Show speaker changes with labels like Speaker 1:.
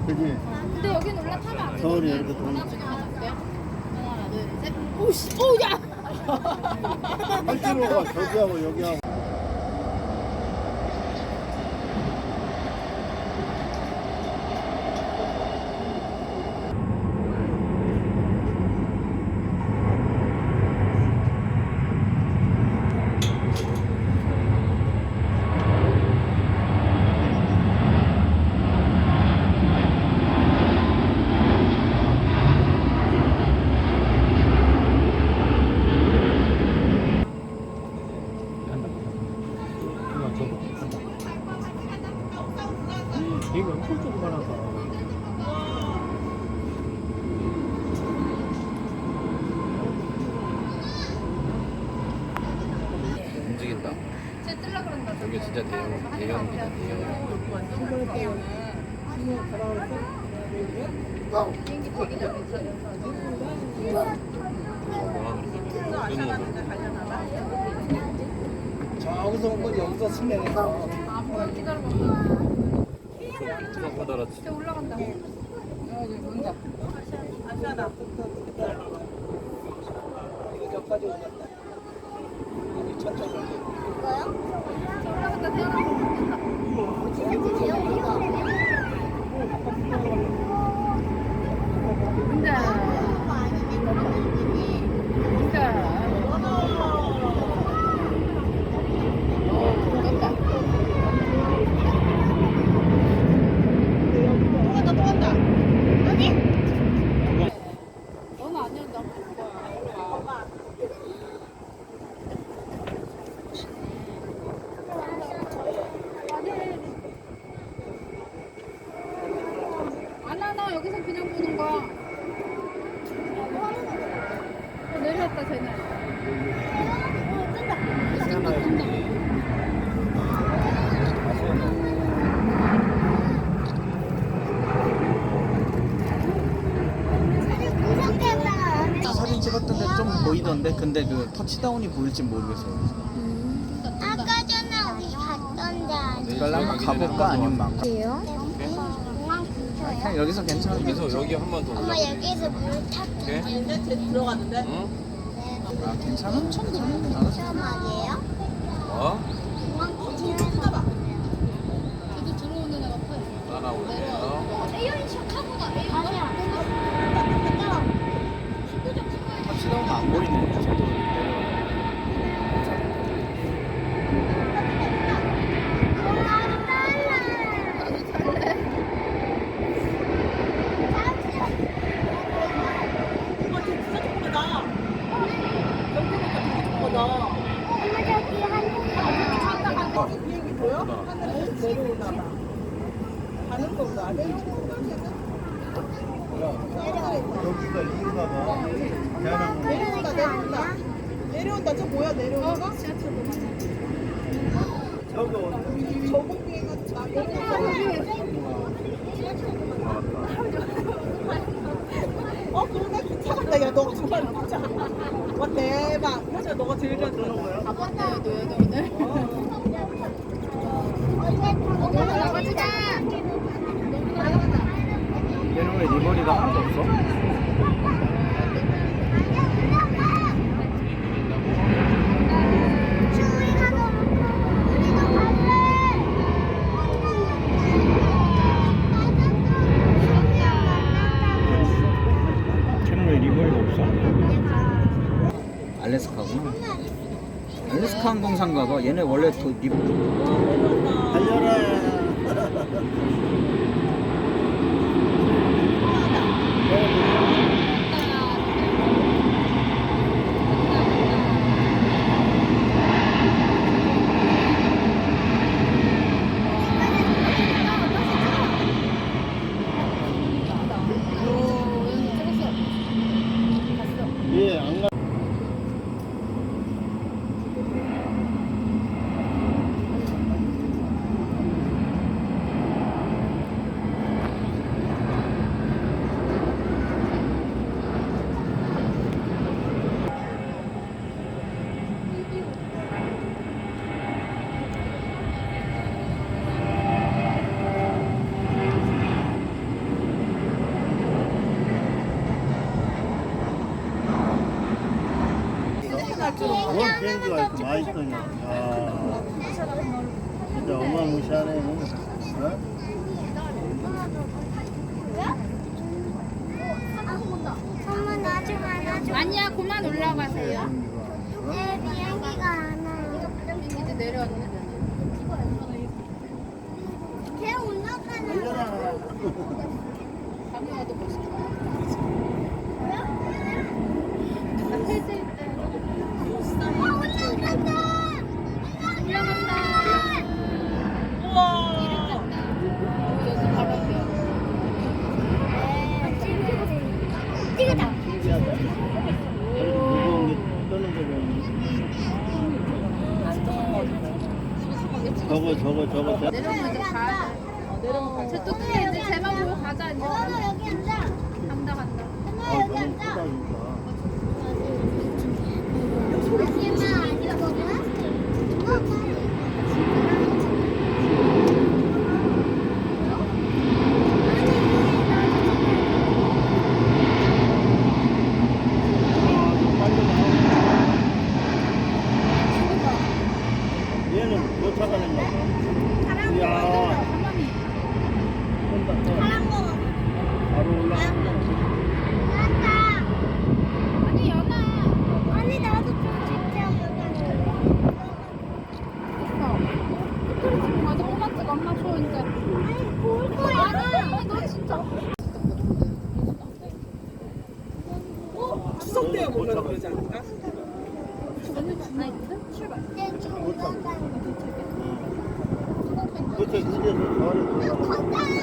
Speaker 1: 그지?
Speaker 2: 근데 여긴 올라타면 안 돼.
Speaker 1: 서울이 이렇게 도는
Speaker 2: 하나, 둘, 셋. 오씨, 오야.
Speaker 1: 팔찌로가 저기하고 여기하고.
Speaker 3: 얘가 엄청 조그만하다.
Speaker 4: 움직인다.
Speaker 2: 쟤 뜰라 그런다.
Speaker 4: 여기 진짜 대형이다, 대형.
Speaker 2: 비행기 되게 잘
Speaker 3: 저기서 온 건 여기서 승려해서.
Speaker 2: 아, 뭐야, 기다려봐.
Speaker 4: 못 알았지.
Speaker 2: 쟤 올라간다. 여기 뭔가.
Speaker 3: 이거 저까지 오겠다. 여기 천천히 오겠다.
Speaker 2: 쟤 올라간다, 태어나. 너는 아니야, 나 볼 거야. 안 하나, 여기서 그냥 보는 거야. 내려왔다, 쟤는. 뜬다, 뜬다.
Speaker 5: 사진 찍었던데 좀 보이던데 근데 그 터치다운이 보일지 모르겠어요.
Speaker 6: 아까 전에 우리 갔던데 아니에요?
Speaker 5: 이걸 한번 가볼까 아니면 막
Speaker 6: 공항 근처요?
Speaker 5: 그냥 여기서 괜찮은데.
Speaker 4: 그래서 여기 한 번 더
Speaker 6: 엄마
Speaker 4: 올라가.
Speaker 6: 여기서 물 탔대.
Speaker 4: 응?
Speaker 5: 아 괜찮은 천도 알았어.
Speaker 6: 말이에요?
Speaker 4: 어?
Speaker 6: 공항 근처.
Speaker 2: 저도 들어오는 애가 커.
Speaker 4: 따라오세요.
Speaker 2: 에어인 척하고 가.
Speaker 6: 아니야.
Speaker 5: 터치다운 안 보이네. 저도 내려가.
Speaker 6: 엄마 저기 한
Speaker 3: 비행기 보여? 하늘에 내려오나 봐. 가는 건가?
Speaker 1: 여기가 이인가 봐. 대한항공.
Speaker 3: 내려온다, 내려온다. 내려온다, 저 뭐야, 내려오는 거?
Speaker 1: 저기 어디?
Speaker 3: 저공 비행 그러네. 기차 간다. 야, 너가 정말 기차. 와, 대박. 맞아, 너가 제일 잘 들어.
Speaker 2: 가봤네, 너희들 오늘. 너무 나가지 마! 너무 나가다.
Speaker 5: 얘는 왜 리버리가 하나도 없어? 걔는 왜 리버리가 없어? 알래스카구나. 알래스카 항공사인가 봐. 얘네 원래 그 리버.
Speaker 1: 달려라. 예, 안 가. 뭔 비행기가 이렇게 많이 떠냐. 아, 진짜 어마무시하네. 어?
Speaker 6: 엄마 나중 안 와줘.
Speaker 2: 아니야, 그만 올라가세요.
Speaker 6: 내 비행기가 안 와요.
Speaker 2: 이제 내려왔네.
Speaker 6: 걔 올라가는
Speaker 2: 밤에 와도 멋있다.
Speaker 3: 우와.
Speaker 2: 여기 바로 앞이야.
Speaker 6: 찍으자.
Speaker 1: 신기하다. 이렇게 무거운 게 떠는 거 보면. 저거.
Speaker 2: 내려오면 이제 가야 돼. 쟤또 크게 이제 쟤만 보고 가자 이제.
Speaker 6: 엄마 여기 앉아.
Speaker 2: 간다.
Speaker 6: 엄마
Speaker 1: 아,
Speaker 6: 여기
Speaker 1: 너무
Speaker 6: 앉아.
Speaker 1: 크다, 진짜.
Speaker 6: 엄마 안 이거구나.
Speaker 1: 얘는 못 찾아낸 거. 이야,
Speaker 2: 가만히.
Speaker 6: 파란 거.
Speaker 1: 바로 올라가.
Speaker 6: 나다.
Speaker 2: 아니 연아.
Speaker 6: 아니 나도 좀 찍자.
Speaker 2: 그래 지금 가자. 꼬마찍 엄마 줘 이제.
Speaker 6: 아니 볼 거야.
Speaker 2: 아니 너 진짜.
Speaker 3: 추석 때 보면 그러지 않을까?
Speaker 2: 출발.
Speaker 1: 도대체 이제서 저를 돌아가.
Speaker 6: 간다.